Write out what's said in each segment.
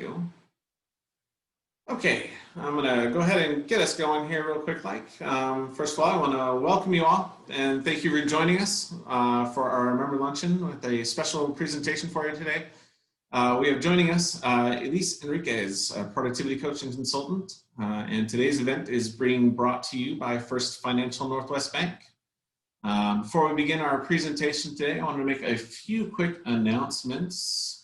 go. Okay, I'm gonna go ahead and get us going here real quick. First of all, I want to welcome you all and thank you for joining us for our member luncheon with a special presentation for you today. We have joining us Elise Enriquez, a productivity coach and consultant, and today's event is being brought to you by First Financial Northwest Bank. Before we begin our presentation today, I want to make a few quick announcements.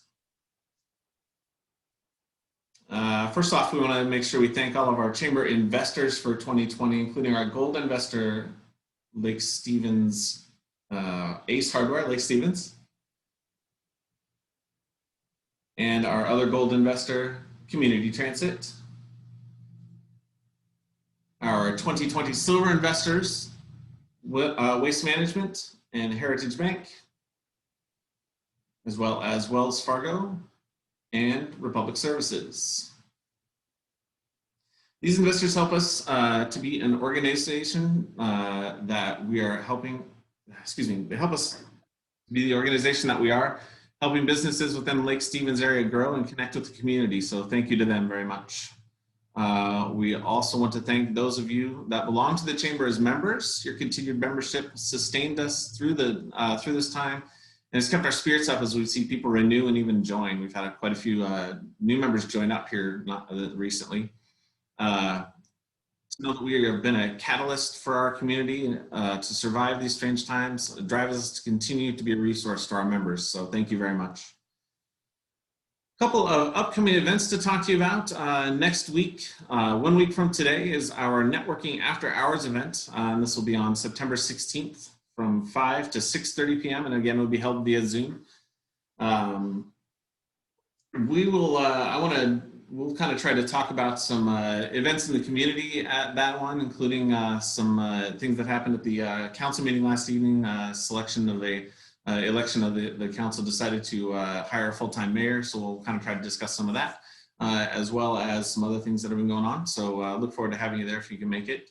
First off, we want to make sure we thank all of our chamber investors for 2020, including our gold investor, Lake Stevens, Ace Hardware, Lake Stevens, and our other gold investor, Community Transit, our 2020 silver investors, Waste Management and Heritage Bank, as well as Wells Fargo and Republic Services. These investors help us to be an organization that we are helping, they help us to be the organization that we are, helping businesses within the Lake Stevens area grow and connect with the community. So thank you to them very much. We also want to thank those of you that belong to the Chamber as members. Your continued membership sustained us through this time, and it's kept our spirits up as we see people renew and even join. We've had quite a few new members join up here recently. To know that we have been a catalyst for our community to survive these strange times, drives us to continue to be a resource to our members. So thank you very much. A couple of upcoming events to talk to you about. Next week, 1 week from today, is our Networking After Hours event. This will be on September 16th from 5 to 6:30 p.m. and again, will be held via Zoom. We'll kind of try to talk about some events in the community at that one, including some things that happened at the council meeting last evening. Election of the council decided to hire a full-time mayor, so we'll kind of try to discuss some of that, as well as some other things that have been going on. So look forward to having you there if you can make it.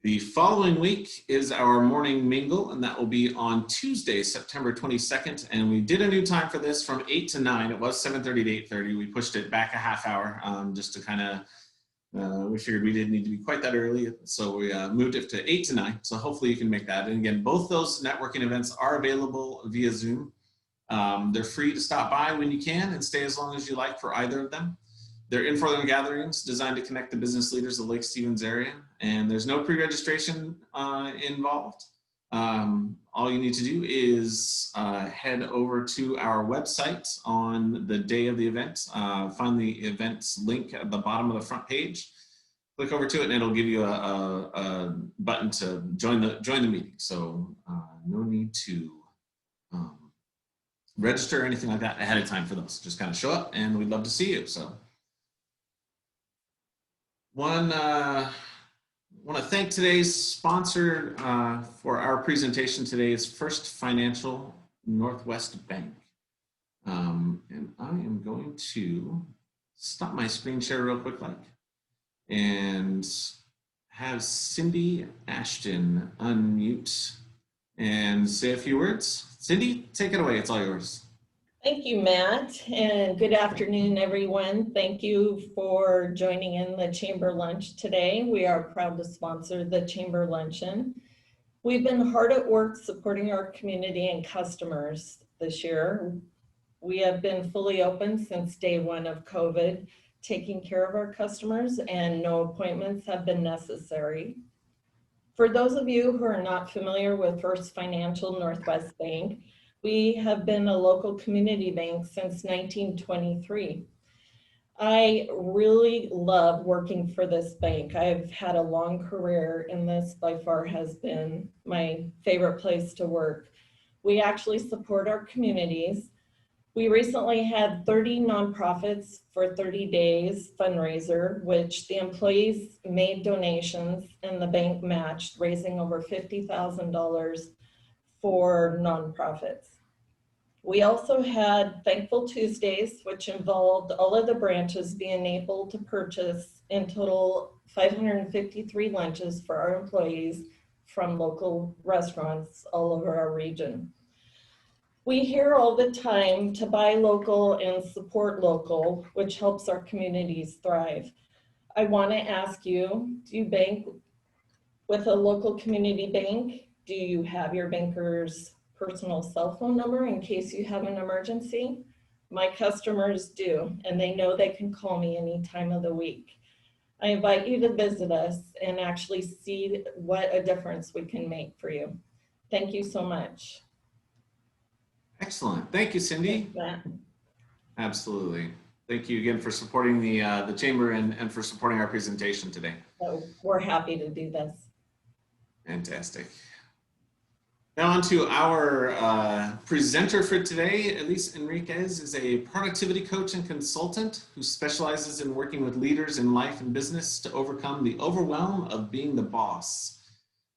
The following week is our morning mingle, and that will be on Tuesday, September 22nd. And we did a new time for this from 8 to 9. It was 7:30 to 8:30. We pushed it back a half hour just to kind of, we figured we didn't need to be quite that early. So we moved it to 8 to 9. So hopefully you can make that. And again, both those networking events are available via Zoom. They're free to stop by when you can and stay as long as you like for either of them. They're informal gatherings designed to connect the business leaders of the Lake Stevens area, and there's no pre-registration involved. All you need to do is head over to our website on the day of the event, find the events link at the bottom of the front page, click over to it, and it'll give you a button to join the meeting. So no need to register or anything like that ahead of time for those. Just kind of show up, and we'd love to see you. So. I want to thank today's sponsor for our presentation today is First Financial Northwest Bank. And I am going to stop my screen share real quick and have Cindy Ashton unmute and say a few words. Cindy, take it away. It's all yours. Thank you, Matt, and good afternoon, everyone. Thank you for joining in the Chamber Lunch today. We are proud to sponsor the Chamber Luncheon. We've been hard at work supporting our community and customers this year. We have been fully open since day one of COVID, taking care of our customers, and no appointments have been necessary. For those of you who are not familiar with First Financial Northwest Bank, we have been a local community bank since 1923. I really love working for this bank. I've had a long career, and this by far has been my favorite place to work. We actually support our communities. We recently had 30 nonprofits for 30 days fundraiser, which the employees made donations and the bank matched, raising over $50,000 for nonprofits. We also had Thankful Tuesdays, which involved all of the branches being able to purchase in total 553 lunches for our employees from local restaurants all over our region. We hear all the time to buy local and support local, which helps our communities thrive. I want to ask you, do you bank with a local community bank? Do you have your banker's personal cell phone number in case you have an emergency? My customers do, and they know they can call me any time of the week. I invite you to visit us and actually see what a difference we can make for you. Thank you so much. Excellent. Thank you, Cindy. Thanks, Matt. Absolutely. Thank you again for supporting the chamber and for supporting our presentation today. So we're happy to do this. Fantastic. Now on to our presenter for today. Elise Enriquez is a productivity coach and consultant who specializes in working with leaders in life and business to overcome the overwhelm of being the boss.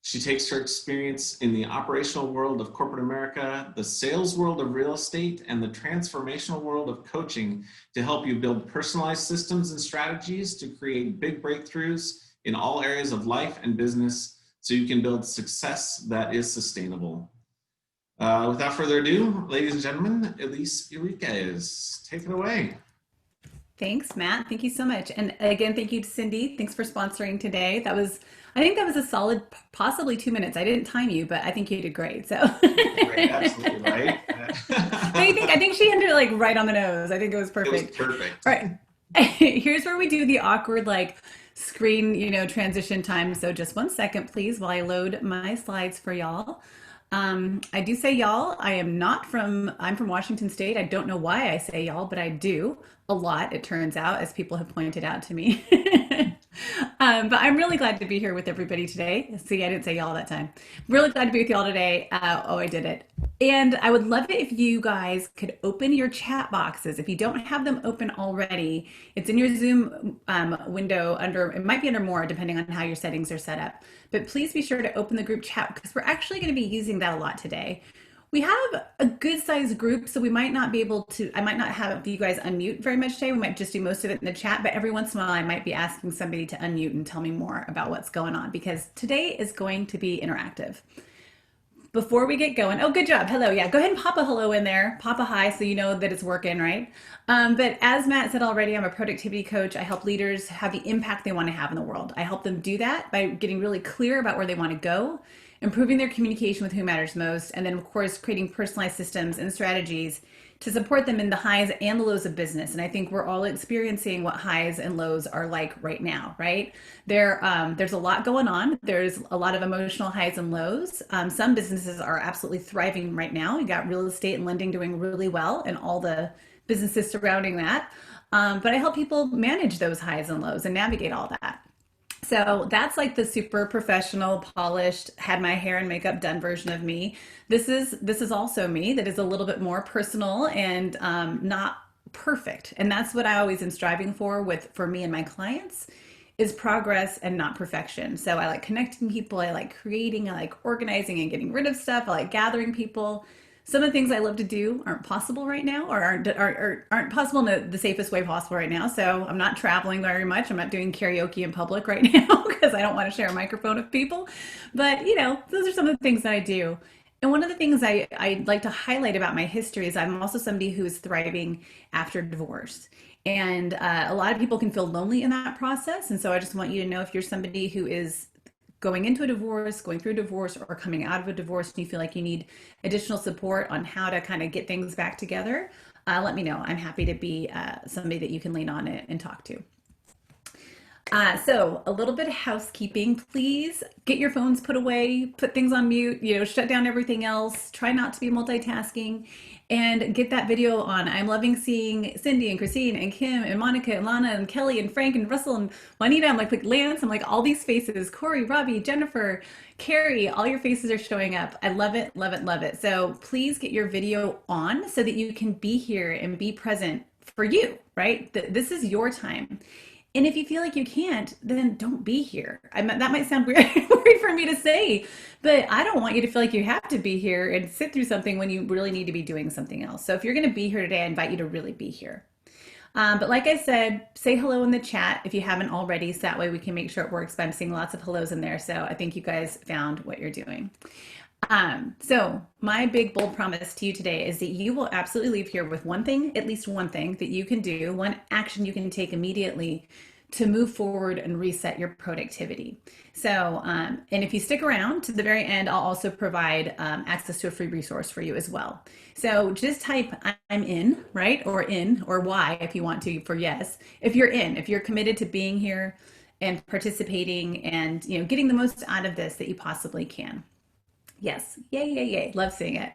She takes her experience in the operational world of corporate America, the sales world of real estate, and the transformational world of coaching to help you build personalized systems and strategies to create big breakthroughs in all areas of life and business so you can build success that is sustainable. Without further ado, ladies and gentlemen, Elise Enriquez, take it away. Thanks, Matt. Thank you so much. And again, thank you to Cindy. Thanks for sponsoring today. I think that was a solid, possibly 2 minutes. I didn't time you, but I think you did great. So Great, absolutely right. I think she ended like right on the nose. I think it was perfect. It was perfect. All right. Here's where we do the awkward like screen, transition time. So just 1 second, please, while I load my slides for y'all. I do say y'all. I'm from Washington State. I don't know why I say y'all, but I do a lot, it turns out, as people have pointed out to me. But I'm really glad to be here with everybody today. See, I didn't say y'all that time. Really glad to be with y'all today. Oh, I did it. And I would love it if you guys could open your chat boxes. If you don't have them open already, it's in your Zoom window it might be under more depending on how your settings are set up. But please be sure to open the group chat because we're actually going to be using that a lot today. We have a good sized group, so I might not have you guys unmute very much today. We might just do most of it in the chat, but every once in a while I might be asking somebody to unmute and tell me more about what's going on because today is going to be interactive. Before we get going, oh, good job. Hello. Yeah, go ahead and pop a hello in there. Pop a hi so you know that it's working, right? But as Matt said already, I'm a productivity coach. I help leaders have the impact they want to have in the world. I help them do that by getting really clear about where they want to go, improving their communication with who matters most, and then, of course, creating personalized systems and strategies to support them in the highs and the lows of business. And I think we're all experiencing what highs and lows are like right now, right? There's a lot going on. There's a lot of emotional highs and lows. Some businesses are absolutely thriving right now. You got real estate and lending doing really well and all the businesses surrounding that. But I help people manage those highs and lows and navigate all that. So that's like the super professional, polished, had my hair and makeup done version of me. This is also me that is a little bit more personal and not perfect. And that's what I always am striving for me and my clients is progress and not perfection. So I like connecting people. I like creating. I like organizing and getting rid of stuff. I like gathering people. Some of the things I love to do aren't possible right now or aren't possible in the safest way possible right now. So I'm not traveling very much. I'm not doing karaoke in public right now because I don't want to share a microphone with people. But, those are some of the things that I do. And one of the things I like to highlight about my history is I'm also somebody who is thriving after divorce. And a lot of people can feel lonely in that process. And so I just want you to know if you're somebody who is going into a divorce, going through a divorce, or coming out of a divorce, and you feel like you need additional support on how to kind of get things back together, let me know. I'm happy to be somebody that you can lean on and talk to. So a little bit of housekeeping, please get your phones put away, put things on mute, shut down everything else, try not to be multitasking, and get that video on. I'm loving seeing Cindy and Christine and Kim and Monica and Lana and Kelly and Frank and Russell and Juanita. I'm like Lance. I'm like all these faces, Corey, Robbie, Jennifer, Carrie, all your faces are showing up. I love it, love it, love it. So please get your video on so that you can be here and be present for you, right? This is your time. And if you feel like you can't, then don't be here. That might sound weird for me to say, but I don't want you to feel like you have to be here and sit through something when you really need to be doing something else. So if you're going to be here today, I invite you to really be here. But like I said, say hello in the chat if you haven't already, so that way we can make sure it works. But I'm seeing lots of hellos in there. So I think you guys found what you're doing. So my big bold promise to you today is that you will absolutely leave here with one thing, at least one thing that you can do, one action you can take immediately to move forward and reset your productivity. So, and if you stick around to the very end, I'll also provide access to a free resource for you as well. So just type I'm in, right? Or in, or Y if you want to for yes. If you're in, if you're committed to being here and participating and, you know, getting the most out of this that you possibly can. Yes. Yay, yay, yay. Love seeing it.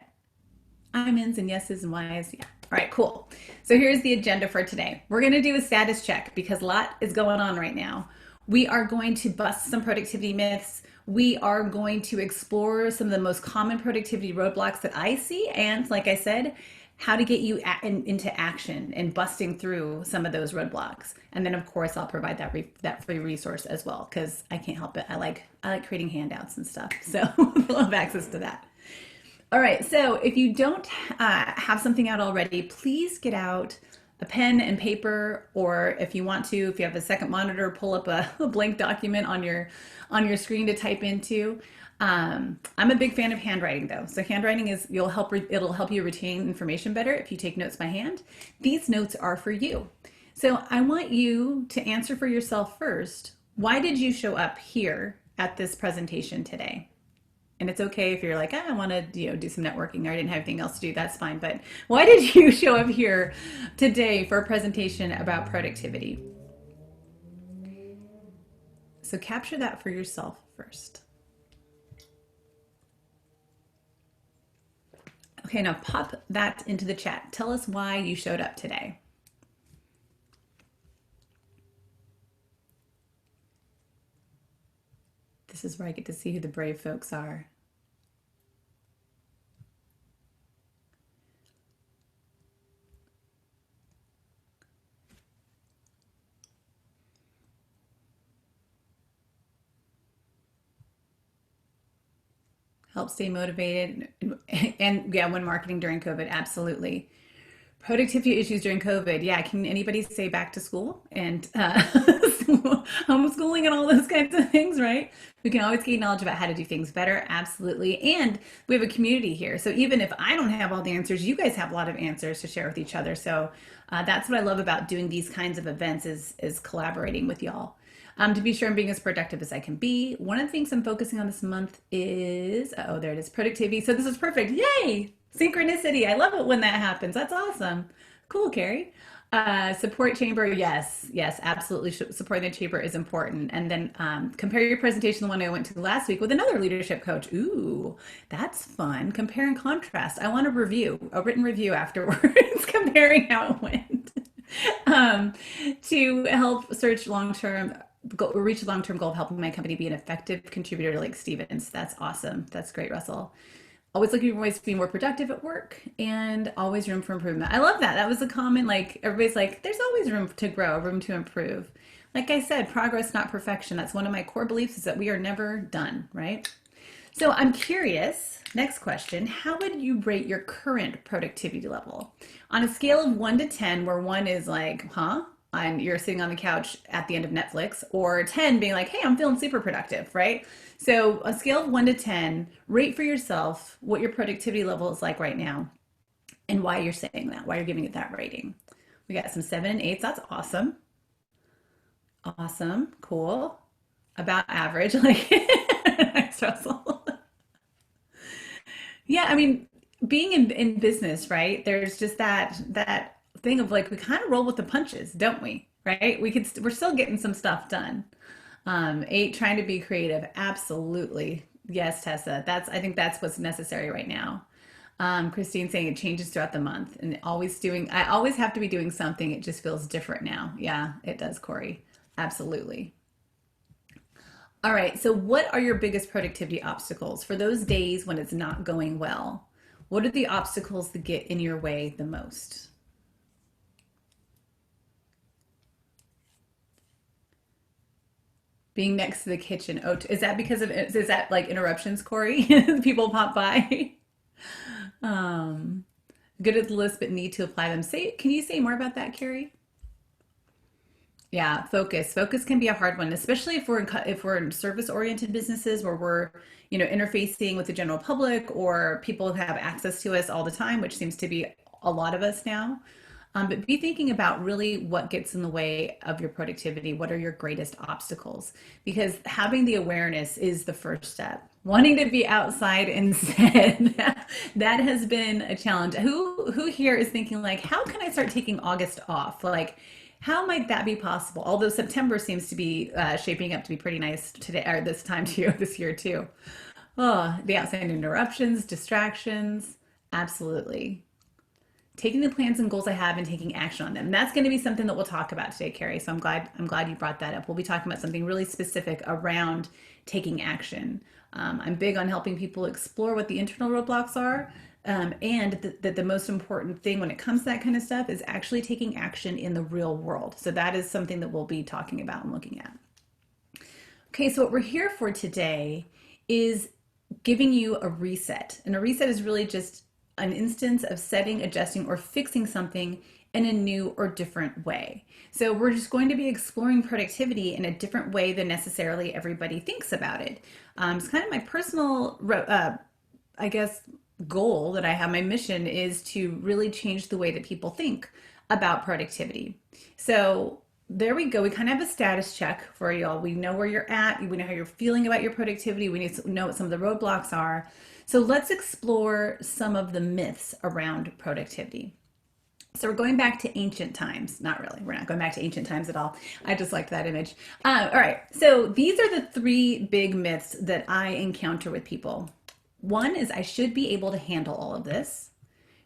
I'm ins and yeses and Y's. Yeah. All right, cool. So here's the agenda for today. We're going to do a status check because a lot is going on right now. We are going to bust some productivity myths. We are going to explore some of the most common productivity roadblocks that I see. And like I said, how to get you into action and busting through some of those roadblocks. And then of course I'll provide that free resource as well because I can't help it. I like creating handouts and stuff. So you'll have access to that. All right, so if you don't have something out already, please get out a pen and paper, or if you want to, if you have a second monitor, pull up a blank document on your screen to type into. I'm a big fan of handwriting though. So handwriting it'll help you retain information better if you take notes by hand. These notes are for you. So I want you to answer for yourself first. Why did you show up here at this presentation today? And it's okay if you're like, I want to, do some networking or I didn't have anything else to do. That's fine. But why did you show up here today for a presentation about productivity? So capture that for yourself first. Okay, now pop that into the chat. Tell us why you showed up today. This is where I get to see who the brave folks are. Help stay motivated. And yeah, when marketing during COVID, absolutely. Productivity issues during COVID. Yeah, can anybody say back to school and homeschooling and all those kinds of things, right? We can always gain knowledge about how to do things better. Absolutely. And we have a community here. So even if I don't have all the answers, you guys have a lot of answers to share with each other. So that's what I love about doing these kinds of events is collaborating with y'all. To be sure I'm being as productive as I can be. One of the things I'm focusing on this month is, oh, there it is, productivity. So this is perfect. Yay! Synchronicity. I love it when that happens. That's awesome. Cool, Carrie. Support chamber. Yes, absolutely. Supporting the chamber is important. And then compare your presentation, the one I went to last week, with another leadership coach. Ooh, that's fun. Compare and contrast. I want a written review afterwards, comparing how it went. To help reach a long-term goal of helping my company be an effective contributor like Stevens. That's awesome. That's great, Russell. Always looking for ways to be more productive at work and always room for improvement. I love that. That was a comment, like everybody's like, there's always room to grow, room to improve. Like I said, progress, not perfection. That's one of my core beliefs is that we are never done, right? So I'm curious, next question, how would you rate your current productivity level? On a scale of 1 to 10, where 1 is like, and you're sitting on the couch at the end of Netflix, or 10 being like, hey, I'm feeling super productive, right? So a scale of 1 to 10, rate for yourself what your productivity level is like right now and why you're saying that, why you're giving it that rating. We got some 7 and 8s. That's awesome. Awesome. Cool. About average. Like, nice, Russell. Yeah, I mean, being in business, right? There's just that thing of like, we kind of roll with the punches, don't we? Right? We're still getting some stuff done. 8, trying to be creative. Absolutely. Yes, Tessa. I think that's what's necessary right now. Christine saying it changes throughout the month and I always have to be doing something. It just feels different now. Yeah, it does, Corey. Absolutely. All right. So what are your biggest productivity obstacles for those days when it's not going well? What are the obstacles that get in your way the most? Being next to the kitchen. Oh, is that because of, is that like interruptions, Corey? People pop by. Good at the list, but need to apply them. Can you say more about that, Carrie? Yeah, focus. Focus can be a hard one, especially if we're in service-oriented businesses where we're, interfacing with the general public or people have access to us all the time, which seems to be a lot of us now. But be thinking about really what gets in the way of your productivity. What are your greatest obstacles? Because having the awareness is the first step. Wanting to be outside instead, that has been a challenge. Who here is thinking like, how can I start taking August off? Like, how might that be possible? Although September seems to be shaping up to be pretty nice today or this time too, this year too. Oh, the outside interruptions, distractions, absolutely. Taking the plans and goals I have and taking action on them. That's going to be something that we'll talk about today, Carrie. So I'm glad you brought that up. We'll be talking about something really specific around taking action. I'm big on helping people explore what the internal roadblocks are, and that the most important thing when it comes to that kind of stuff is actually taking action in the real world. So that is something that we'll be talking about and looking at. Okay, so what we're here for today is giving you a reset. And a reset is really just an instance of setting, adjusting, or fixing something in a new or different way. So we're just going to be exploring productivity in a different way than necessarily everybody thinks about it. It's kind of my personal, I guess, goal that I have. My mission is to really change the way that people think about productivity. So there we go. We kind of have a status check for y'all. We know where you're at. We know how you're feeling about your productivity. We need to know what some of the roadblocks are. So let's explore some of the myths around productivity. So we're going back to ancient times. Not really. We're not going back to ancient times at all. I just liked that image. All right. So these are the three big myths that I encounter with people. One is I should be able to handle all of this.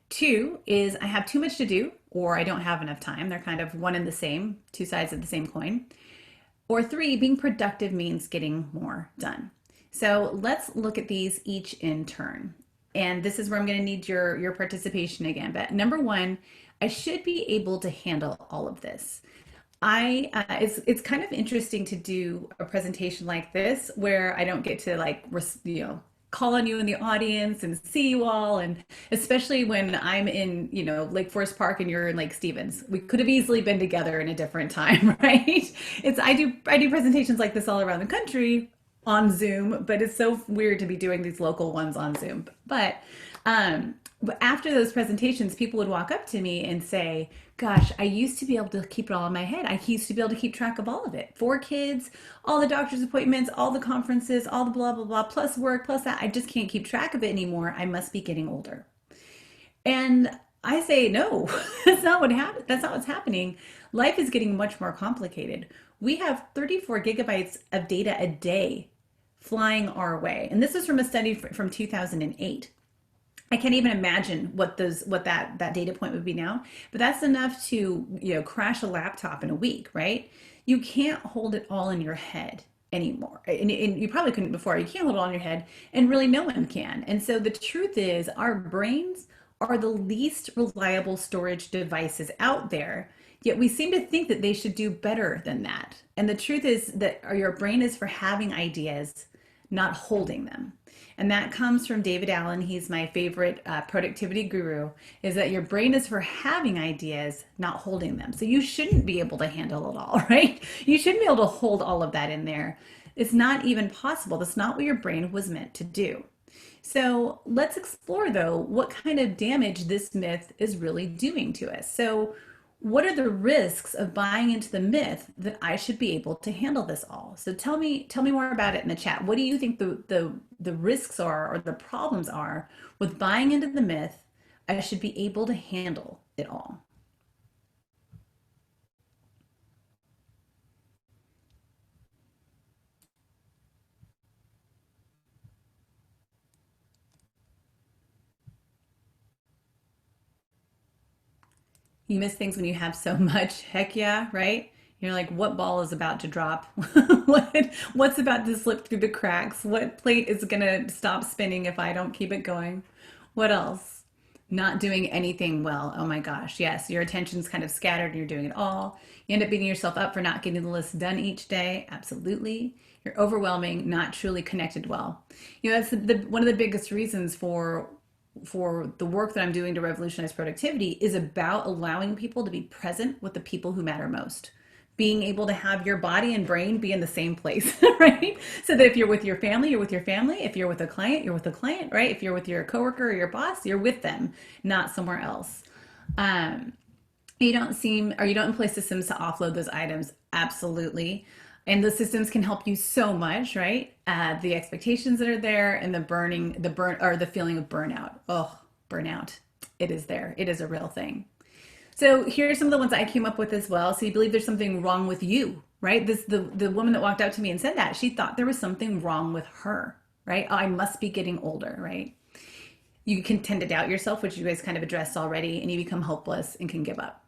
Two is I have too much to do or I don't have enough time. They're kind of one and the same, two sides of the same coin. Or three, being productive means getting more done. So let's look at these each in turn. And this is where I'm going to need your participation again. But number one, I should be able to handle all of this. It's kind of interesting to do a presentation like this where I don't get to call on you in the audience and see you all, and especially when I'm in Lake Forest Park and you're in Lake Stevens. We could have easily been together in a different time, right? I do presentations like this all around the country on Zoom, but it's so weird to be doing these local ones on Zoom. But after those presentations, people would walk up to me and say, gosh, I used to be able to keep it all in my head. I used to be able to keep track of all of it. 4 kids, all the doctor's appointments, all the conferences, all the blah, blah, blah, plus work, plus that. I just can't keep track of it anymore. I must be getting older. And I say, no, that's not what happened. That's not what's happening. Life is getting much more complicated. We have 34 gigabytes of data a day flying our way. And this is from a study from 2008. I can't even imagine what that data point would be now, but that's enough to crash a laptop in a week, right? You can't hold it all in your head anymore, and you probably couldn't before. You can't hold it all in your head, and really no one can. And so the truth is, our brains are the least reliable storage devices out there. Yet we seem to think that they should do better than that. And the truth is that your brain is for having ideas, not holding them. And that comes from David Allen. He's my favorite productivity guru, is that your brain is for having ideas, not holding them. So you shouldn't be able to handle it all, right? You shouldn't be able to hold all of that in there. It's not even possible. That's not what your brain was meant to do. So let's explore, though, what kind of damage this myth is really doing to us. So what are the risks of buying into the myth that I should be able to handle this all? So tell me more about it in the chat. What do you think the risks are or the problems are with buying into the myth I should be able to handle it all? You miss things when you have so much. Heck yeah, right? You're like, what ball is about to drop? What's about to slip through the cracks? What plate is gonna stop spinning if I don't keep it going? What else? Not doing anything well. Oh my gosh, yes, your attention's kind of scattered and you're doing it all. You end up beating yourself up for not getting the list done each day. Absolutely. You're overwhelming, not truly connected well. That's one of the biggest reasons for the work that I'm doing to revolutionize productivity is about allowing people to be present with the people who matter most. being able to have your body and brain be in the same place, right? So that if you're with your family, you're with your family. If you're with a client, you're with a client, right? If you're with your coworker or your boss, you're with them, not somewhere else. You don't employ systems to offload those items. Absolutely. And the systems can help you so much, right? The expectations that are there and the feeling of burnout. Oh, burnout. It is there. It is a real thing. So here are some of the ones I came up with as well. So you believe there's something wrong with you, right? The woman that walked out to me and said that, she thought there was something wrong with her, right? Oh, I must be getting older, right? You can tend to doubt yourself, which you guys kind of addressed already, and you become hopeless and can give up.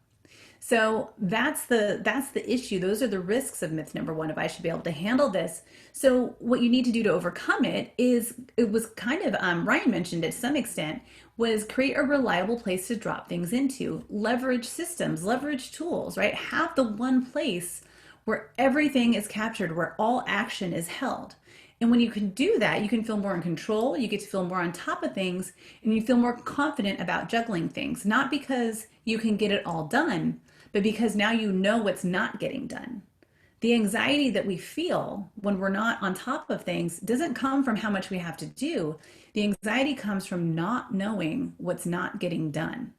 So that's the issue. Those are the risks of myth number one, if I should be able to handle this. So what you need to do to overcome it was kind of, Ryan mentioned it to some extent, was create a reliable place to drop things into. Leverage systems, leverage tools, right? Have the one place where everything is captured, where all action is held. And when you can do that, you can feel more in control, you get to feel more on top of things, and you feel more confident about juggling things. Not because you can get it all done, but because now you know what's not getting done. The anxiety that we feel when we're not on top of things doesn't come from how much we have to do. The anxiety comes from not knowing what's not getting done,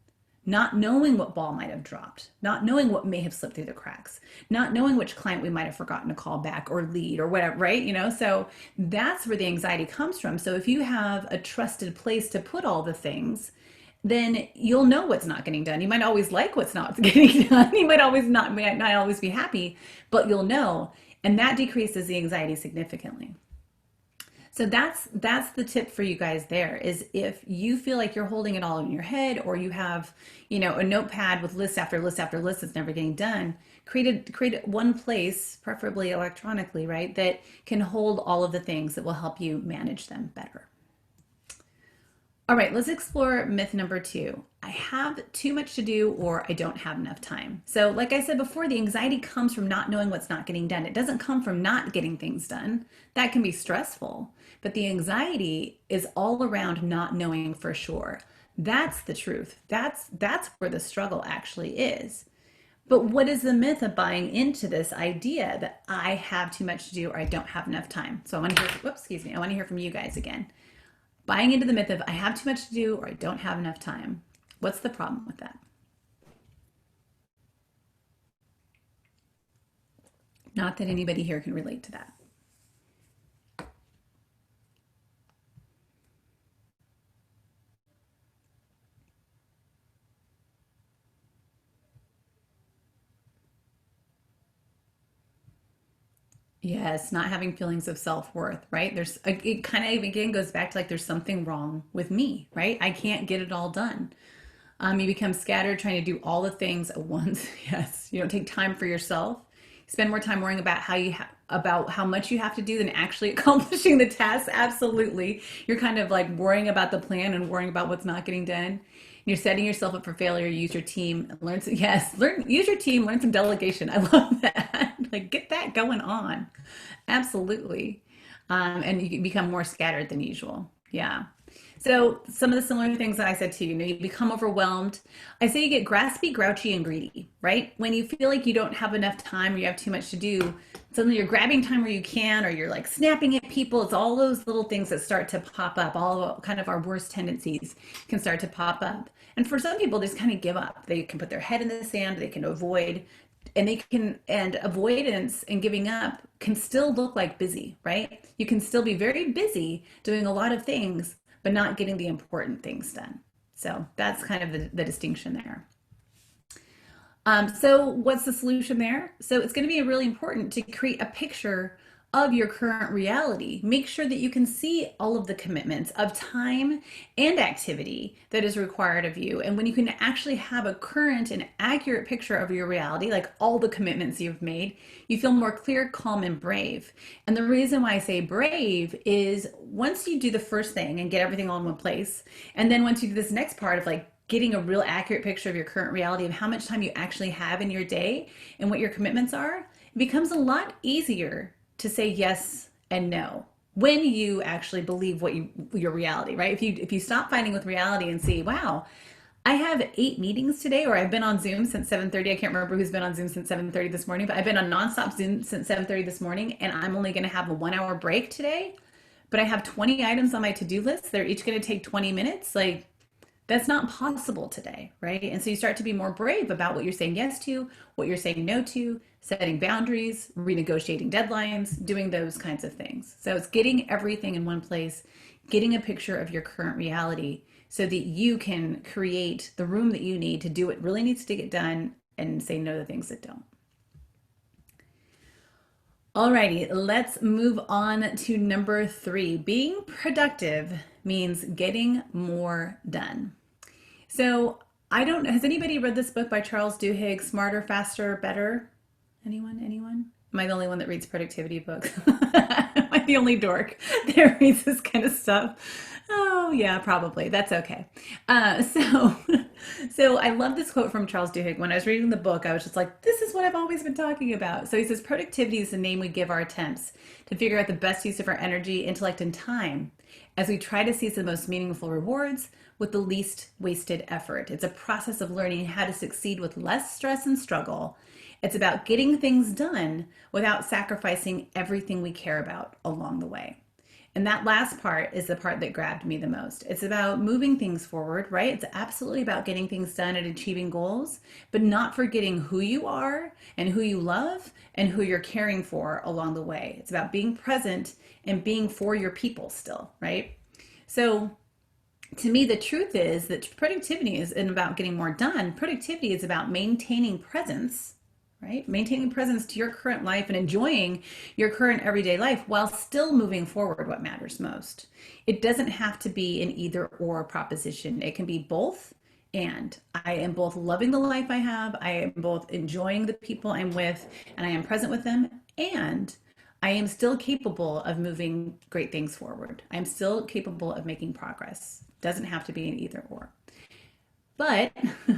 not knowing what ball might have dropped, not knowing what may have slipped through the cracks, not knowing which client we might have forgotten to call back or lead or whatever, right? So that's where the anxiety comes from. So if you have a trusted place to put all the things, then you'll know what's not getting done. You might always like what's not getting done. You might not always be happy, but you'll know. And that decreases the anxiety significantly. So that's the tip for you guys there, is if you feel like you're holding it all in your head, or you have, a notepad with list after list after list that's never getting done, create one place, preferably electronically, right, that can hold all of the things that will help you manage them better. All right, let's explore myth number two. I have too much to do, or I don't have enough time. So like I said before, the anxiety comes from not knowing what's not getting done. It doesn't come from not getting things done. That can be stressful, but the anxiety is all around not knowing for sure. That's the truth. That's where the struggle actually is. But what is the myth of buying into this idea that I have too much to do, or I don't have enough time? So I want to hear from you guys again. Buying into the myth of I have too much to do, or I don't have enough time. What's the problem with that? Not that anybody here can relate to that. Yes, not having feelings of self-worth, right? It kind of again goes back to like there's something wrong with me, right? I can't get it all done. You become scattered trying to do all the things at once. Yes, you don't take time for yourself. You spend more time worrying about about how much you have to do than actually accomplishing the task. Absolutely, you're kind of like worrying about the plan and worrying about what's not getting done. You're setting yourself up for failure. Use your team. Use your team. Learn some delegation. I love that. Like get that going on. Absolutely. And you become more scattered than usual. Yeah. So some of the similar things that I said too, you become overwhelmed. I say you get graspy, grouchy, and greedy, right? When you feel like you don't have enough time or you have too much to do, suddenly you're grabbing time where you can, or you're like snapping at people. It's all those little things that start to pop up. All kind of our worst tendencies can start to pop up. And for some people, they just kind of give up. They can put their head in the sand, they can avoid, and avoidance and giving up can still look like busy, right? You can still be very busy doing a lot of things, but not getting the important things done. So that's kind of the distinction there. So what's the solution there? So it's going to be really important to create a picture of your current reality. Make sure that you can see all of the commitments of time and activity that is required of you. And when you can actually have a current and accurate picture of your reality, like all the commitments you've made, you feel more clear, calm, and brave. And the reason why I say brave is once you do the first thing and get everything all in one place, and then once you do this next part of like getting a real accurate picture of your current reality of how much time you actually have in your day and what your commitments are, it becomes a lot easier to say yes and no when you actually believe your reality, right? If you stop fighting with reality and see, wow, I have 8 meetings today, or I've been on Zoom since 7:30. I can't remember who's been on Zoom since 7:30 this morning, but I've been on nonstop Zoom since 7:30 this morning, and I'm only going to have a 1 hour break today. But I have 20 items on my to-do list. They're each going to take 20 minutes. Like, that's not possible today, right? And so you start to be more brave about what you're saying yes to, what you're saying no to, setting boundaries, renegotiating deadlines, doing those kinds of things. So it's getting everything in one place, getting a picture of your current reality so that you can create the room that you need to do what really needs to get done and say no to things that don't. Alrighty, let's move on to number 3. Being productive means getting more done. So has anybody read this book by Charles Duhigg, Smarter, Faster, Better? Anyone? Am I the only one that reads productivity books? Am I the only dork that reads this kind of stuff? Oh yeah, probably. That's okay. So I love this quote from Charles Duhigg. When I was reading the book, I was just like, this is what I've always been talking about. So he says, productivity is the name we give our attempts to figure out the best use of our energy, intellect, and time as we try to seize the most meaningful rewards with the least wasted effort. It's a process of learning how to succeed with less stress and struggle. It's about getting things done without sacrificing everything we care about along the way. And that last part is the part that grabbed me the most. It's about moving things forward, right? It's absolutely about getting things done and achieving goals, but not forgetting who you are and who you love and who you're caring for along the way. It's about being present and being for your people still, right? So to me, the truth is that productivity isn't about getting more done. Productivity is about maintaining presence, right? Maintaining presence to your current life and enjoying your current everyday life while still moving forward what matters most. It doesn't have to be an either or proposition. It can be both. And I am both loving the life I have, I am both enjoying the people I'm with, and I am present with them, and I am still capable of moving great things forward. I'm still capable of making progress. Doesn't have to be an either or. But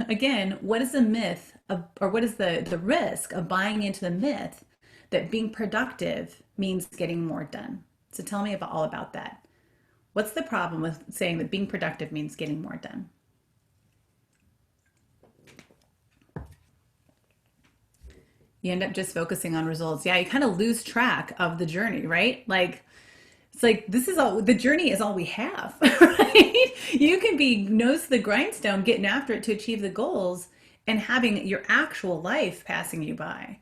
again, what is the myth of, or what is the risk of buying into the myth that being productive means getting more done? So tell me all about that. What's the problem with saying that being productive means getting more done? You end up just focusing on results. Yeah, you kind of lose track of the journey, right? Like, it's like, this is all, the journey is all we have, right? You can be nose to the grindstone, getting after it to achieve the goals and having your actual life passing you by.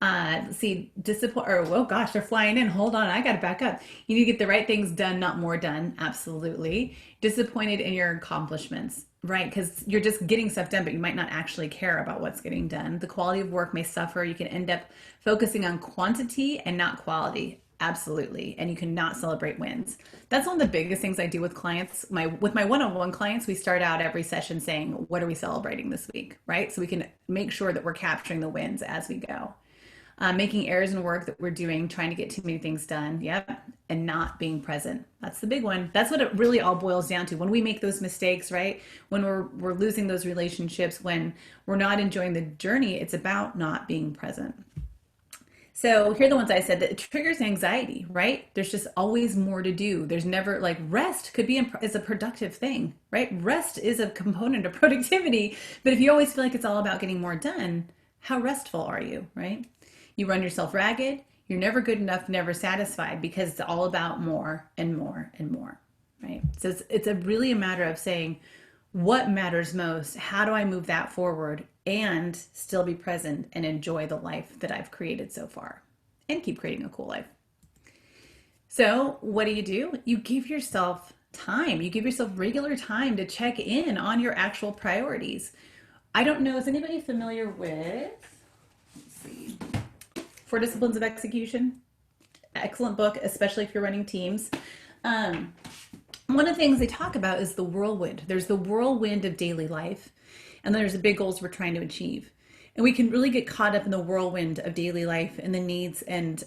Let's see, discipline, or, oh gosh, they're flying in. Hold on, I got to back up. You need to get the right things done, not more done. Absolutely. Disappointed in your accomplishments, right? Because you're just getting stuff done, but you might not actually care about what's getting done. The quality of work may suffer. You can end up focusing on quantity and not quality. Absolutely. And you cannot celebrate wins. That's one of the biggest things I do with clients. With my one-on-one clients, we start out every session saying, what are we celebrating this week, right? So we can make sure that we're capturing the wins as we go. Making errors in work that we're doing, trying to get too many things done. Yep. And not being present. That's the big one. That's what it really all boils down to. When we make those mistakes, right? When we're losing those relationships, when we're not enjoying the journey, it's about not being present. So here are the ones I said that it triggers anxiety, right? There's just always more to do. There's never, like, rest could be is a productive thing, right? Rest is a component of productivity. But if you always feel like it's all about getting more done, how restful are you, right? You run yourself ragged. You're never good enough, never satisfied, because it's all about more and more and more, right? So it's really a matter of saying, what matters most? How do I move that forward and still be present and enjoy the life that I've created so far and keep creating a cool life? So what do? You give yourself time. You give yourself regular time to check in on your actual priorities. I don't know, is anybody familiar with, let's see, 4 Disciplines of Execution? Excellent book, especially if you're running teams. One of the things they talk about is the whirlwind. There's the whirlwind of daily life, and then there's the big goals we're trying to achieve. And we can really get caught up in the whirlwind of daily life and the needs and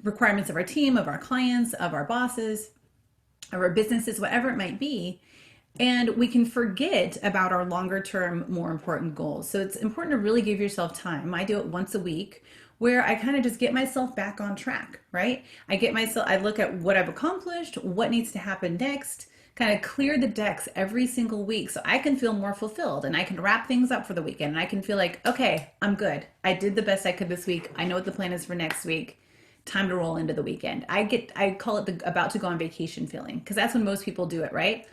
requirements of our team, of our clients, of our bosses, of our businesses, whatever it might be. And we can forget about our longer term, more important goals. So it's important to really give yourself time. I do it once a week, where I kind of just get myself back on track, right? I look at what I've accomplished, what needs to happen next, kind of clear the decks every single week so I can feel more fulfilled and I can wrap things up for the weekend and I can feel like, okay, I'm good. I did the best I could this week. I know what the plan is for next week. Time to roll into the weekend. I call it the about to go on vacation feeling, because that's when most people do it, right?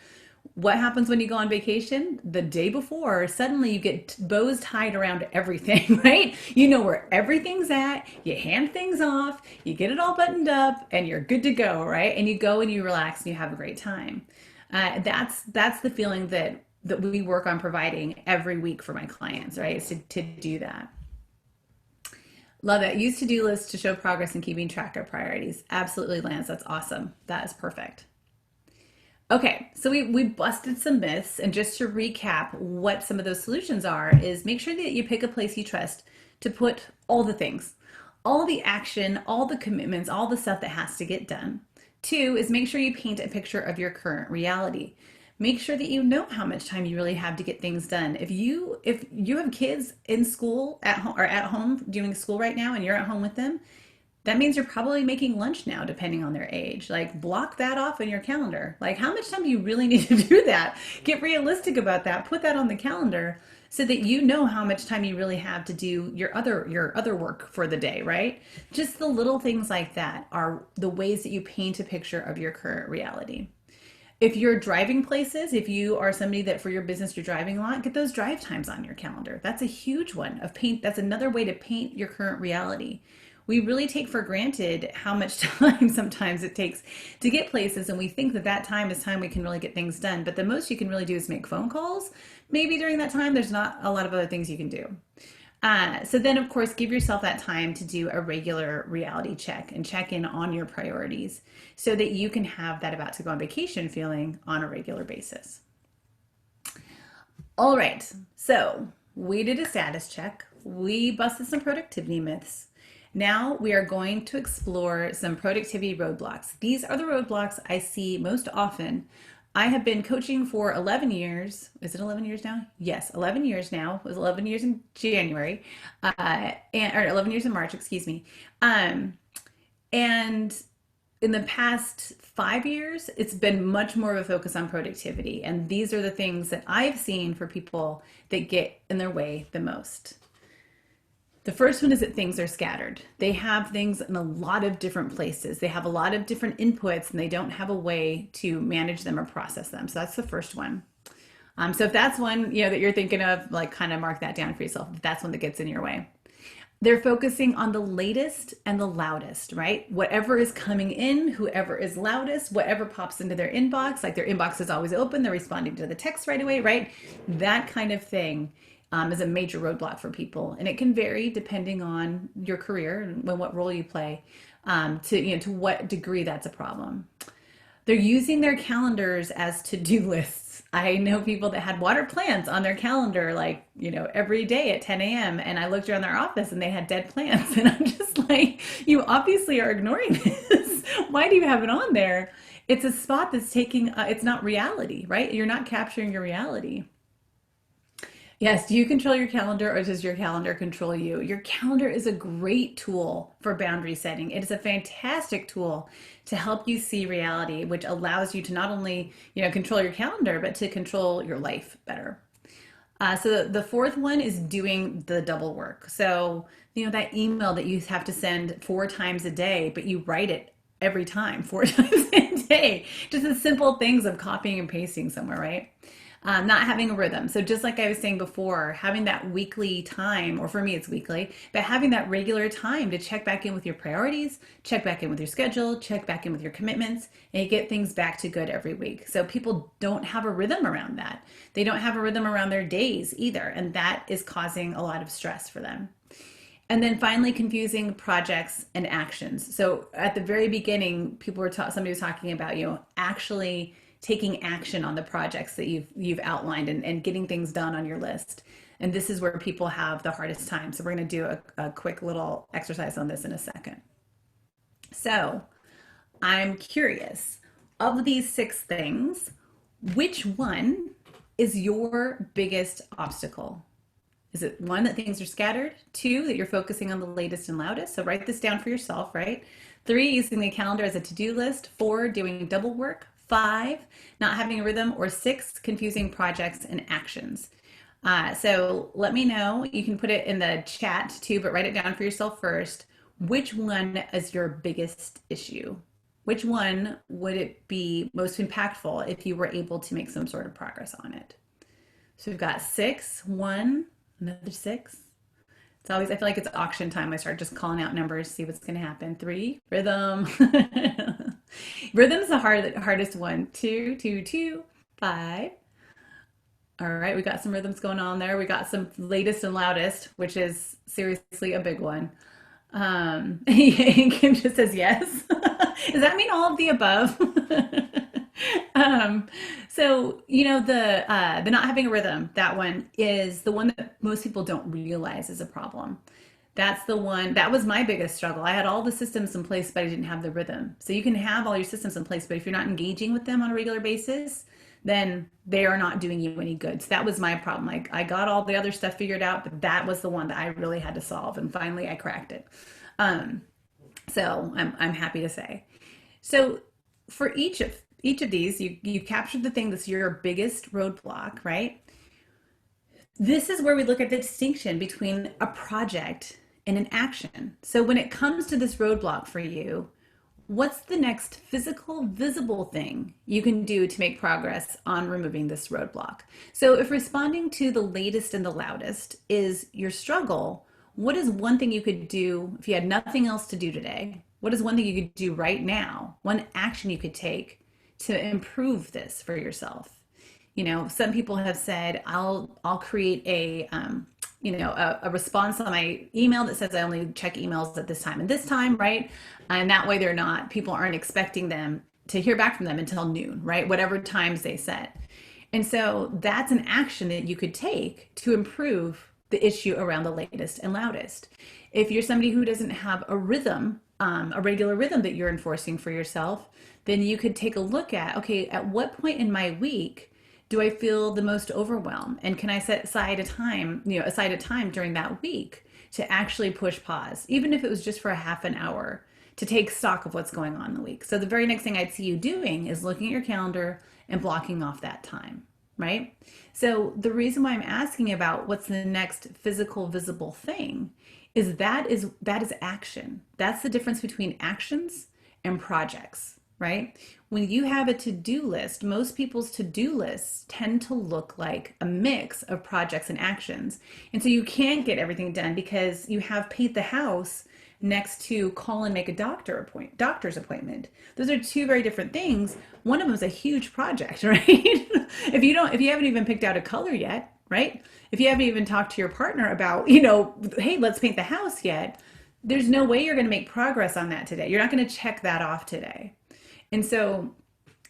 What happens when you go on vacation? The day before, suddenly you get bows tied around everything, right? You know where everything's at, you hand things off, you get it all buttoned up, and you're good to go, right? And you go and you relax and you have a great time. That's the feeling that we work on providing every week for my clients, right? Is to do that. Love it. Use to-do lists to show progress and keeping track of priorities. Absolutely, Lance. That's awesome. That is perfect. Okay, so we busted some myths, and just to recap what some of those solutions are is make sure that you pick a place you trust to put all the things, all the action, all the commitments, all the stuff that has to get done. 2 is make sure you paint a picture of your current reality. Make sure that you know how much time you really have to get things done. If you have kids in school at home or at home doing school right now and you're at home with them, that means you're probably making lunch now, depending on their age. Like, block that off in your calendar. Like, how much time do you really need to do that? Get realistic about that. Put that on the calendar so that you know how much time you really have to do your other work for the day, right? Just the little things like that are the ways that you paint a picture of your current reality. If you're driving places, if you are somebody that for your business you're driving a lot, get those drive times on your calendar. That's a huge one of paint. That's another way to paint your current reality. We really take for granted how much time sometimes it takes to get places, and we think that that time is time we can really get things done. But the most you can really do is make phone calls. Maybe during that time, there's not a lot of other things you can do. So then, of course, give yourself that time to do a regular reality check and check in on your priorities so that you can have that about to go on vacation feeling on a regular basis. All right, so we did a status check. We busted some productivity myths. Now we are going to explore some productivity roadblocks. These are the roadblocks I see most often. I have been coaching for 11 years. Is it 11 years now? Yes, 11 years now. It was 11 years in January, or 11 years in March, excuse me. And in the past 5 years, it's been much more of a focus on productivity. And these are the things that I've seen for people that get in their way the most. The first one is that things are scattered. They have things in a lot of different places. They have a lot of different inputs and they don't have a way to manage them or process them. So that's the first one. So if that's one, that you're thinking of, like, kind of mark that down for yourself. If that's one that gets in your way. They're focusing on the latest and the loudest, right? Whatever is coming in, whoever is loudest, whatever pops into their inbox, like their inbox is always open, they're responding to the text right away, right? That kind of thing is a major roadblock for people. And it can vary depending on your career and what role you play, to what degree that's a problem. They're using their calendars as to-do lists. I know people that had water plants on their calendar, like, every day at 10 a.m. And I looked around their office and they had dead plants. And I'm just like, you obviously are ignoring this. Why do you have it on there? It's a spot that's taking, it's not reality, right? You're not capturing your reality. Yes, do you control your calendar or does your calendar control you? Your calendar is a great tool for boundary setting. It is a fantastic tool to help you see reality, which allows you to not only, control your calendar, but to control your life better. So the fourth one is doing the double work. So, that email that you have to send 4 times a day, but you write it every time 4 times a day. Just the simple things of copying and pasting somewhere, right? Not having a rhythm. So just like I was saying before, having that weekly time, or for me it's weekly, but having that regular time to check back in with your priorities, check back in with your schedule, check back in with your commitments, and you get things back to good every week. So people don't have a rhythm around that. They don't have a rhythm around their days either, and that is causing a lot of stress for them. And then finally, confusing projects and actions. So at the very beginning, somebody was talking about, actually taking action on the projects that you've outlined and getting things done on your list. And this is where people have the hardest time. So we're going to do a quick little exercise on this in a second. So I'm curious, of these 6 things, which one is your biggest obstacle? Is it 1, that things are scattered? 2, that you're focusing on the latest and loudest? So write this down for yourself, right? 3, using the calendar as a to-do list. 4, doing double work. 5, not having a rhythm, or 6, confusing projects and actions. So let me know. You can put it in the chat too, but write it down for yourself first. Which one is your biggest issue? Which one would it be most impactful if you were able to make some sort of progress on it? So we've got 6, 1, another 6. It's always, I feel like it's auction time. I start just calling out numbers, see what's going to happen. 3, rhythm. Rhythm's the hardest one. 2, 2, 2, 5. All right, we got some rhythms going on there. We got some latest and loudest, which is seriously a big one. Kim just says yes. Does that mean all of the above? So the not having a rhythm, that one is the one that most people don't realize is a problem. That's the one that was my biggest struggle. I had all the systems in place, but I didn't have the rhythm. So you can have all your systems in place, but if you're not engaging with them on a regular basis, then they are not doing you any good. So that was my problem. Like I got all the other stuff figured out, but that was the one that I really had to solve. And finally I cracked it. So I'm happy to say. So for each of these, you captured the thing that's your biggest roadblock, right? This is where we look at the distinction between a project and an action. So when it comes to this roadblock for you, what's the next physical, visible thing you can do to make progress on removing this roadblock? So if responding to the latest and the loudest is your struggle, what is one thing you could do if you had nothing else to do today? What is one thing you could do right now? One action you could take to improve this for yourself? You know, some people have said, I'll create a response on my email that says I only check emails at this time and this time, right? And that way people aren't expecting them to hear back from them until noon, right? Whatever times they set. And so that's an action that you could take to improve the issue around the latest and loudest. If you're somebody who doesn't have a rhythm, a regular rhythm that you're enforcing for yourself, then you could take a look at, okay, at what point in my week do I feel the most overwhelmed? And can I set aside a time during that week to actually push pause, even if it was just for a half an hour, to take stock of what's going on in the week. So the very next thing I'd see you doing is looking at your calendar and blocking off that time, right? So the reason why I'm asking about what's the next physical, visible thing is that is action. That's the difference between actions and projects, right? When you have a to-do list, most people's to-do lists tend to look like a mix of projects and actions. And so you can't get everything done because you have paint the house next to call and make a doctor's appointment. Those are two very different things. One of them is a huge project, right? If you haven't even picked out a color yet, right? If you haven't even talked to your partner about, hey, let's paint the house yet, there's no way you're going to make progress on that today. You're not going to check that off today. And so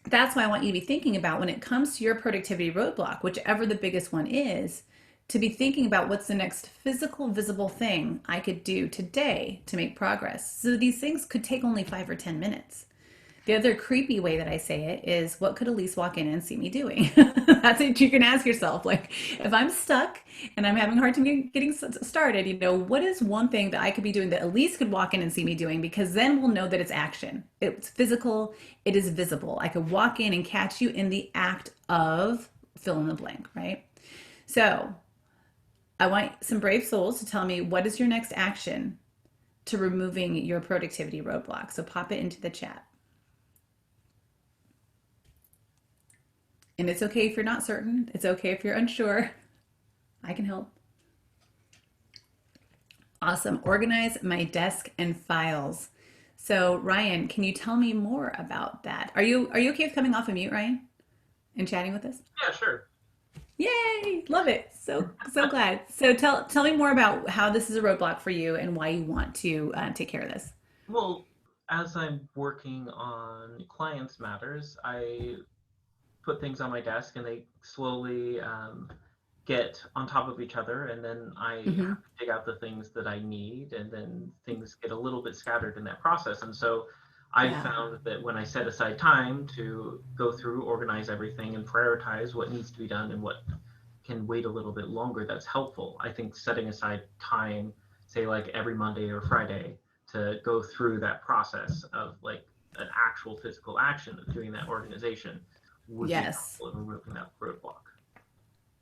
that's why I want you to be thinking about when it comes to your productivity roadblock, whichever the biggest one is, to be thinking about what's the next physical, visible thing I could do today to make progress. So these things could take only 5 or 10 minutes. The other creepy way that I say it is, what could Elise walk in and see me doing? That's what you can ask yourself. Like, if I'm stuck and I'm having a hard time getting started, what is one thing that I could be doing that Elise could walk in and see me doing? Because then we'll know that it's action. It's physical. It is visible. I could walk in and catch you in the act of fill in the blank, right? So I want some brave souls to tell me, what is your next action to removing your productivity roadblock? So pop it into the chat. And it's okay if you're not certain. It's okay if you're unsure. I can help. Awesome. Organize my desk and files. So Ryan, can you tell me more about that? Are you okay with coming off of mute, Ryan, and chatting with us? Yeah, sure. Yay! Love it. So glad. So tell me more about how this is a roadblock for you and why you want to take care of this. Well, as I'm working on clients' matters, I put things on my desk and they slowly get on top of each other, and then I have to dig out the things that I need, and then things get a little bit scattered in that process. And so I found that when I set aside time to go through, organize everything, and prioritize what needs to be done and what can wait a little bit longer, that's helpful. I think setting aside time, say like every Monday or Friday, to go through that process of like an actual physical action of doing that organization would be Yes. helpful in removing that roadblock.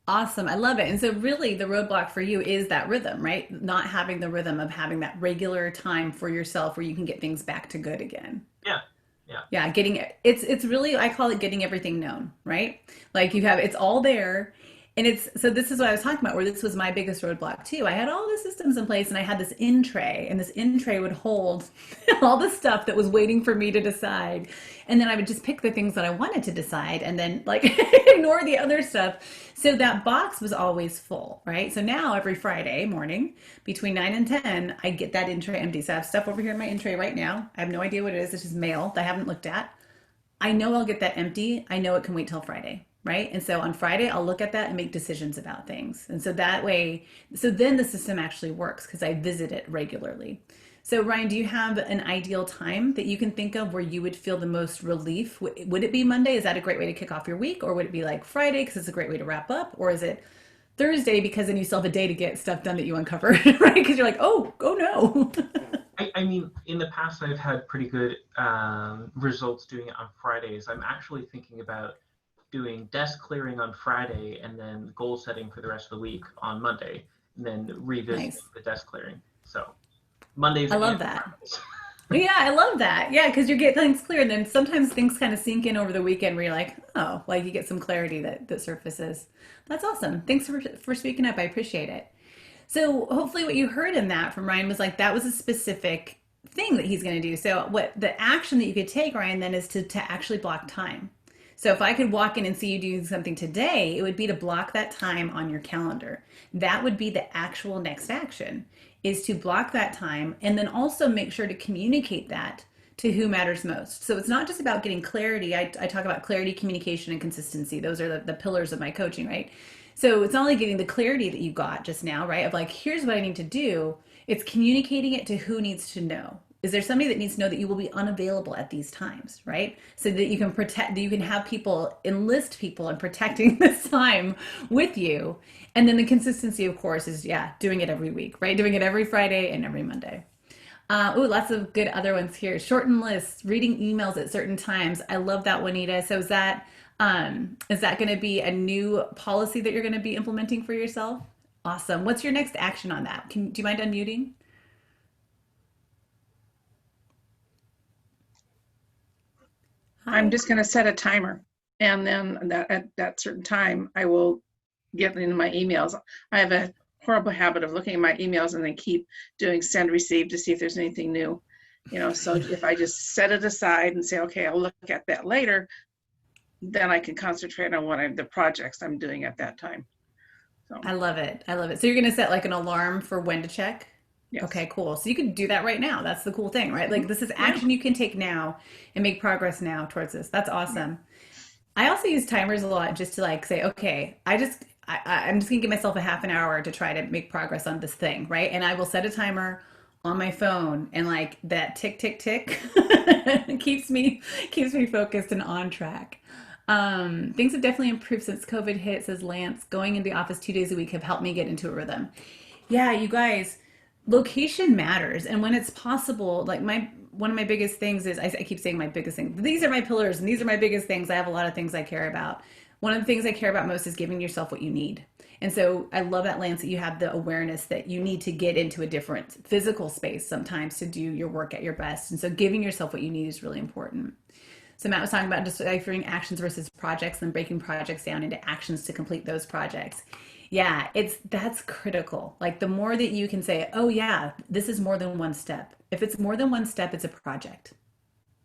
Awesome. I love it. And so really the roadblock for you is that rhythm, right? Not having the rhythm of having that regular time for yourself where you can get things back to good again. Yeah. Yeah. Yeah, getting it. It's really, I call it getting everything known, right? Like you have, it's all there. And it's, so this is what I was talking about, where this was my biggest roadblock too. I had all the systems in place and I had this in tray, and this in tray would hold all the stuff that was waiting for me to decide. And then I would just pick the things that I wanted to decide and then like ignore the other stuff. So that box was always full, right? So now every Friday morning between 9 and 10, I get that in tray empty. So I have stuff over here in my in tray right now. I have no idea what it is. It's just mail that I haven't looked at. I know I'll get that empty. I know it can wait till Friday, right? And so on Friday, I'll look at that and make decisions about things. And so that way, so then the system actually works because I visit it regularly. So Ryan, do you have an ideal time that you can think of where you would feel the most relief? Would it be Monday? Is that a great way to kick off your week? Or would it be like Friday because it's a great way to wrap up? Or is it Thursday because then you still have a day to get stuff done that you uncovered, right? Because you're like, oh no. I mean, in the past, I've had pretty good results doing it on Fridays. I'm actually thinking about doing desk clearing on Friday and then goal setting for the rest of the week on Monday, and then revisiting Nice. the desk clearing. So Mondays. I love that. Yeah, I love that. Yeah, because you get things clear, and then sometimes things kind of sink in over the weekend where you're like, oh, like you get some clarity that surfaces. That's awesome. Thanks for speaking up. I appreciate it. So hopefully what you heard in that from Ryan was like that was a specific thing that he's going to do. So what the action that you could take, Ryan, then is to actually block time. So if I could walk in and see you doing something today, it would be to block that time on your calendar. That would be the actual next action, is to block that time and then also make sure to communicate that to who matters most. So it's not just about getting clarity. I talk about clarity, communication, and consistency. Those are the pillars of my coaching, right? So it's not only getting the clarity that you got just now, right? Of like, here's what I need to do. It's communicating it to who needs to know. Is there somebody that needs to know that you will be unavailable at these times, right? So that you can protect, that you can have people, enlist people in protecting this time with you. And then the consistency, of course, is, yeah, doing it every week, right? Doing it every Friday and every Monday. Lots of good other ones here. Shorten lists, reading emails at certain times. I love that, Juanita. So is that going to be a new policy that you're going to be implementing for yourself? Awesome. What's your next action on that? Do you mind unmuting? Hi. I'm just going to set a timer, and then at that certain time, I will get into my emails. I have a horrible habit of looking at my emails and then keep doing send receive to see if there's anything new. So if I just set it aside and say, okay, I'll look at that later, then I can concentrate on the projects I'm doing at that time. So I love it. I love it. So you're going to set like an alarm for when to check? yes. Okay, cool. So you could do that right now. That's the cool thing, right? Like this is action you can take now and make progress now towards this. That's awesome. I also use timers a lot just to like say, okay, I'm just gonna give myself a half an hour to try to make progress on this thing, right? And I will set a timer on my phone, and like that tick, tick, tick keeps me focused and on track. Things have definitely improved since COVID hit, says Lance. Going into the office 2 days a week have helped me get into a rhythm. Yeah, you guys, location matters. And when it's possible, like one of my biggest things is, I keep saying my biggest thing, these are my pillars and these are my biggest things. I have a lot of things I care about. One of the things I care about most is giving yourself what you need. And so I love that, Lance, that you have the awareness that you need to get into a different physical space sometimes to do your work at your best. And so giving yourself what you need is really important. So Matt was talking about deciphering actions versus projects and breaking projects down into actions to complete those projects. Yeah, that's critical. Like the more that you can say, oh yeah, this is more than one step. If it's more than one step, it's a project,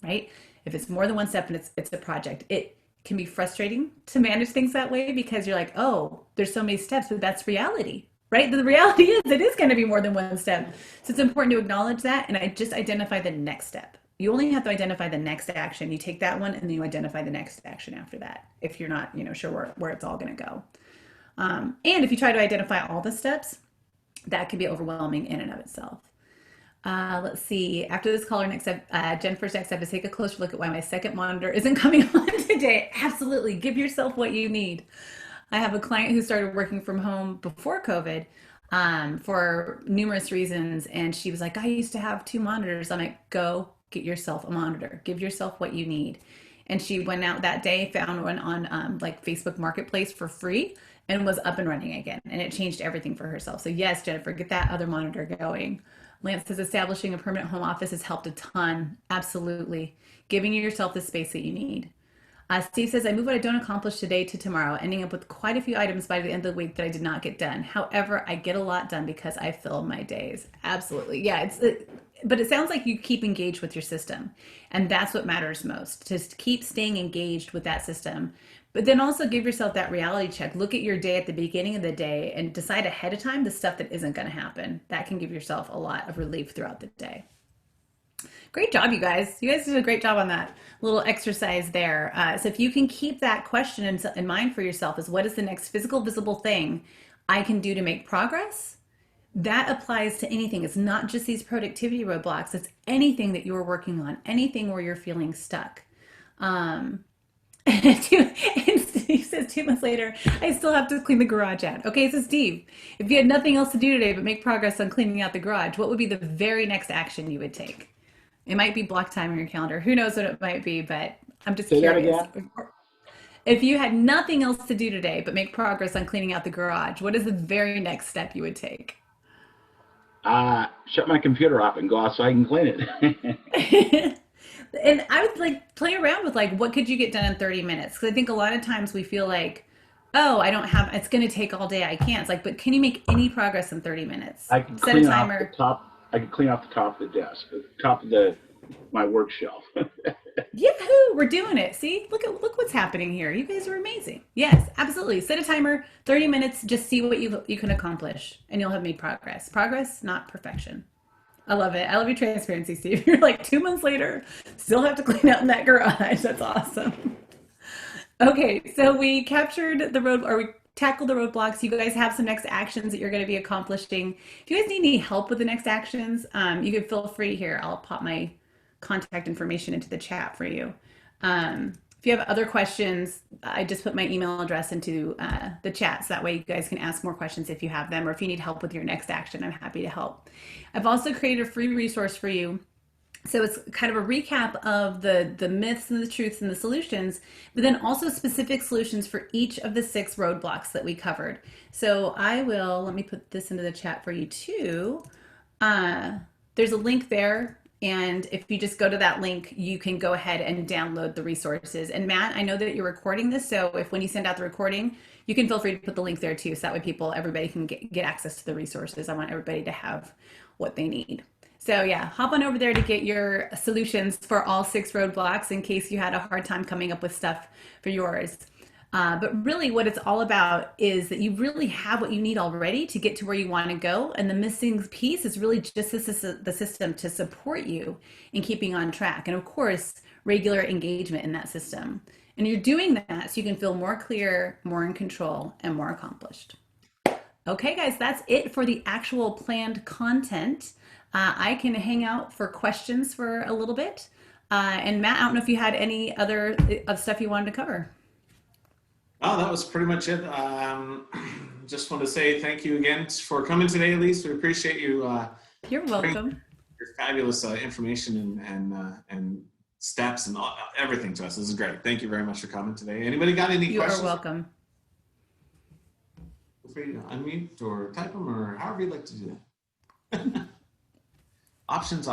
right? If it's more than one step and it's a project, it can be frustrating to manage things that way because you're like, oh, there's so many steps, but that's reality, right? The reality is it is going to be more than one step. So it's important to acknowledge that and I just identify the next step. You only have to identify the next action. You take that one and then you identify the next action after that if you're not, sure where it's all going to go. And if you try to identify all the steps, that can be overwhelming in and of itself. Let's see. After this caller, Jennifer's next step is take a closer look at why my second monitor isn't coming on today. Absolutely. Give yourself what you need. I have a client who started working from home before COVID for numerous reasons. And she was like, I used to have 2 monitors. I'm like, go get yourself a monitor, give yourself what you need. And she went out that day, found one on like Facebook Marketplace for free, and was up and running again. And it changed everything for herself. So yes, Jennifer, get that other monitor going. Lance says establishing a permanent home office has helped a ton. Absolutely. Giving yourself the space that you need. Steve says, I move what I don't accomplish today to tomorrow, ending up with quite a few items by the end of the week that I did not get done. However, I get a lot done because I fill my days. Absolutely. Yeah, but it sounds like you keep engaged with your system. And that's what matters most, to keep staying engaged with that system. But then also give yourself that reality check. Look at your day at the beginning of the day and decide ahead of time the stuff that isn't going to happen. That can give yourself a lot of relief throughout the day. Great job, you guys. You guys did a great job on that little exercise there. So if you can keep that question in mind for yourself, is what is the next physical, visible thing I can do to make progress? That applies to anything. It's not just these productivity roadblocks. It's anything that you're working on, anything where you're feeling stuck. And Steve says 2 months later, I still have to clean the garage out. Okay, so Steve, if you had nothing else to do today but make progress on cleaning out the garage, what would be the very next action you would take? It might be block time in your calendar. Who knows what it might be, but I'm just curious. If you had nothing else to do today but make progress on cleaning out the garage, what is the very next step you would take? Shut my computer off and go outside and clean it. And I would like play around with like, what could you get done in 30 minutes? Because I think a lot of times we feel like, oh, I don't have, it's going to take all day. I can't. It's like, but can you make any progress in 30 minutes? I can Set a timer. I can clean off the top of the desk, the top of my work shelf. Yahoo! We're doing it. See, look what's happening here. You guys are amazing. Yes, absolutely. Set a timer, 30 minutes. Just see what you can accomplish, and you'll have made progress. Progress, not perfection. I love it. I love your transparency, Steve. You're like 2 months later, still have to clean out in that garage. That's awesome. Okay, so we captured the road, or we tackled the roadblocks. You guys have some next actions that you're going to be accomplishing. If you guys need any help with the next actions, you can feel free here. I'll pop my contact information into the chat for you. If you have other questions, I just put my email address into the chat, so that way you guys can ask more questions if you have them, or if you need help with your next action, I'm happy to help. I've also created a free resource for you. So it's kind of a recap of the myths and the truths and the solutions, but then also specific solutions for each of the 6 roadblocks that we covered. So let me put this into the chat for you too. There's a link there. And if you just go to that link, you can go ahead and download the resources. And Matt, I know that you're recording this, so if when you send out the recording, you can feel free to put the link there too, so that way everybody can get access to the resources. I want everybody to have what they need. So yeah, hop on over there to get your solutions for all 6 roadblocks in case you had a hard time coming up with stuff for yours. But really what it's all about is that you really have what you need already to get to where you want to go. And the missing piece is really just the system to support you in keeping on track. And of course, regular engagement in that system. And you're doing that so you can feel more clear, more in control, and more accomplished. Okay, guys, that's it for the actual planned content. I can hang out for questions for a little bit. And Matt, I don't know if you had any other stuff you wanted to cover. Oh, that was pretty much it. Just want to say thank you again for coming today, Elise. We appreciate you. You're welcome. Your fabulous information and steps and everything to us. This is great. Thank you very much for coming today. Anybody got any questions? You are welcome. Feel free to unmute or type them or however you'd like to do that. Options.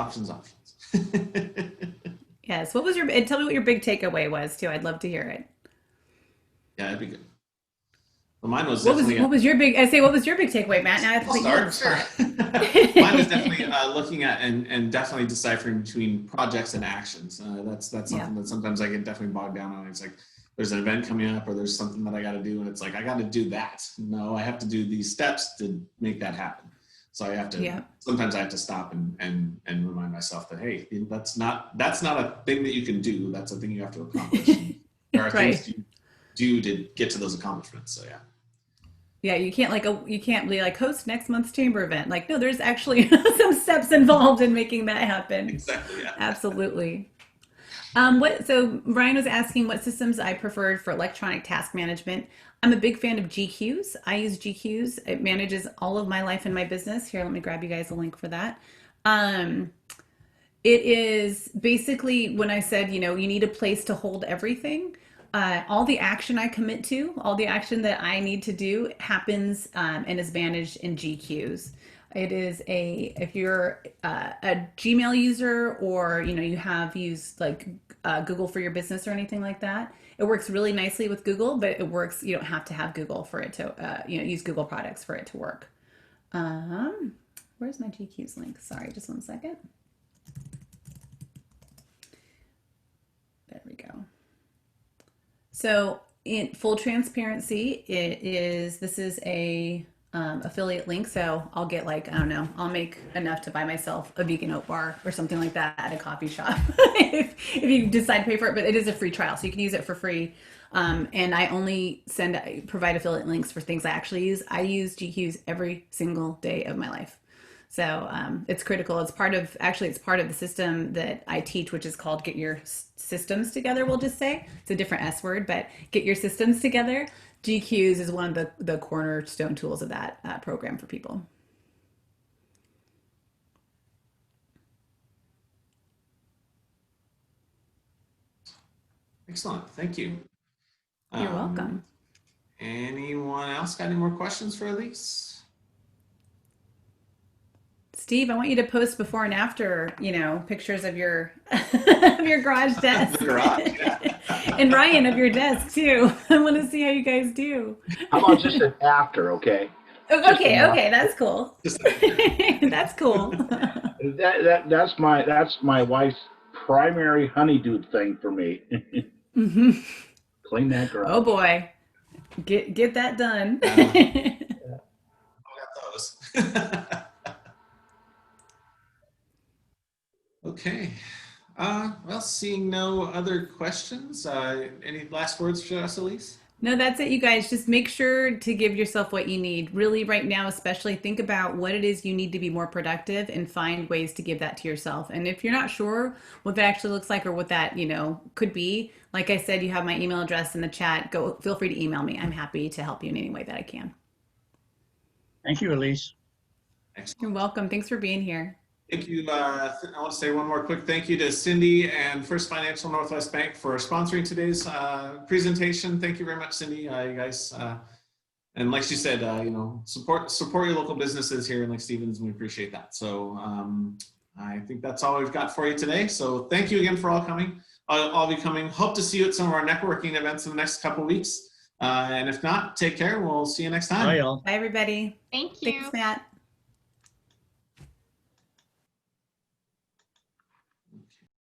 Yes. And tell me what your big takeaway was too. I'd love to hear it. Yeah, that'd be good. Well, mine was what was your big takeaway, Matt? Now I have to start. Sure. Mine was definitely looking at and definitely deciphering between projects and actions. That's something that sometimes I get definitely bogged down on. It's like there's an event coming up or there's something that I got to do, and it's like I got to do that. No, I have to do these steps to make that happen. So I have to. Sometimes I have to stop and remind myself that hey, that's not a thing that you can do. That's a thing you have to accomplish. There are things you do to get to those accomplishments. So yeah, you can't be like host next month's chamber event. Like, no, there's actually some steps involved in making that happen. Exactly. Yeah. Absolutely. So Ryan was asking what systems I preferred for electronic task management. I'm a big fan of GQs. I use GQs. It manages all of my life and my business. Here, let me grab you guys a link for that. It is basically when I said, you need a place to hold everything. All the action I commit to, all the action that I need to do happens and is managed in GQs. It is if you're a Gmail user or, you have used like Google for your business or anything like that, it works really nicely with Google, but it works, you don't have to have Google for it to, use Google products for it to work. Where's my GQs link? Sorry, just one second. There we go. So in full transparency, this is a affiliate link. So I'll get like, I don't know, I'll make enough to buy myself a vegan oat bar or something like that at a coffee shop if you decide to pay for it, but it is a free trial. So you can use it for free. And I only provide affiliate links for things I actually use. I use GQs every single day of my life. So it's critical. It's part of the system that I teach, which is called Get Your Systems Together, we'll just say. It's a different S word, but Get Your Systems Together. GQs is one of the cornerstone tools of that program for people. Excellent. Thank you. You're welcome. Anyone else got any more questions for Elise? Steve, I want you to post before and after, pictures of your of your garage desk. The garage, yeah. And Ryan, of your desk too. I want to see how you guys do. How about just an after, okay? Okay, that's cool. That's cool. That's my wife's primary honeydew thing for me. Mm-hmm. Clean that garage. Oh boy, get that done. I got those. Okay. Well, seeing no other questions, any last words for us, Elise? No, that's it, you guys. Just make sure to give yourself what you need. Really, right now, especially think about what it is you need to be more productive and find ways to give that to yourself. And if you're not sure what that actually looks like or what that, could be, like I said, you have my email address in the chat. Feel free to email me. I'm happy to help you in any way that I can. Thank you, Elise. Excellent. You're welcome. Thanks for being here. Thank you. I want to say one more quick thank you to Cindy and First Financial Northwest Bank for sponsoring today's presentation. Thank you very much, Cindy. You guys, and like she said, support your local businesses here in Lake Stevens, and we appreciate that. So I think that's all we've got for you today. So thank you again for all coming. I'll be coming. Hope to see you at some of our networking events in the next couple of weeks. And if not, take care. We'll see you next time. Bye, y'all. Bye, everybody. Thank you. Thanks, Matt.